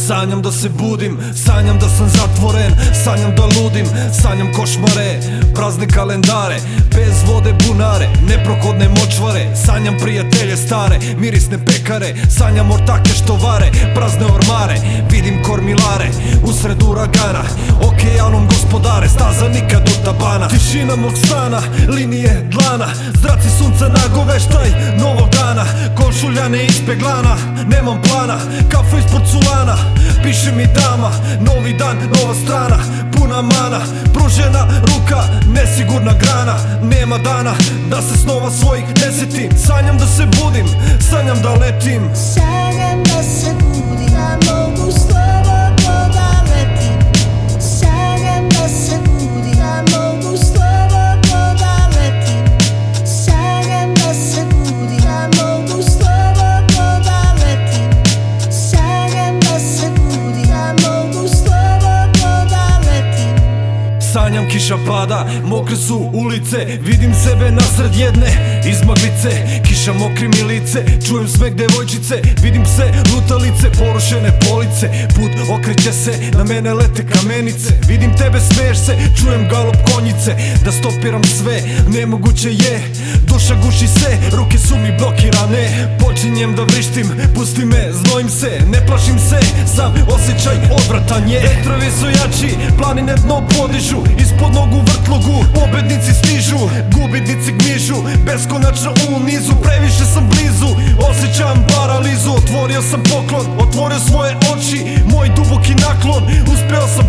Sanjam da se budim, sanjam da sam zatvoren, sanjam da ludim, sanjam košmare, prazne kalendare, bez vode bunare, neprohodne močvare. Sanjam prijatelje stare, mirisne pekare, sanjam ortake što vare, prazne ormare. Vidim kormilare, usred uragana, okeanom gospodare, staza nikad u tabana. Tišina mog stana, linije dlana, zraci sunca nagoveštaj novog dana. Košuljane ispeglana, nemam plana, kafa ispod culana, piše mi dama. Novi dan, nova strana, puna mana, pružena ruka, nesigurna grana. Nema dana da se snova svojih ne setim. Sanjam da se budim, sanjam da letim. Sanjam da se budim, da mogu slobodno da letim. Sanjam da se budim, da mogu slobodno da letim. Sanjam da se budim, da mogu slobodno da letim. Sanjam da se budim, da mogu slobodno da letim. Sanjam kiša pada, mokre su ulice, vidim sebe nasred jedne izmaglice. Kiša mokri mi lice, čujem smeh devojčice, vidim se lutalice, porušene police. Put okreće se, na mene lete kamenice, vidim tebe smeješ se, čujem galop konjice. Da stopiram sve, nemoguće je, duša guši se, ruke su mi blokirane. Počinjem da vrištim, pusti me, znojim se, ne plašim se, sam osjećaj odvratan je. Vetrovi su jači, planine dno podižu, ispod nogu vrtlogu, pobednici stižu, gubitnici gmižu, beskonačno u nizu. Previše sam blizu, osjećam paralizu. Otvorio sam poklon, otvorio svoje oči, moj duboki naklon, uspeo sam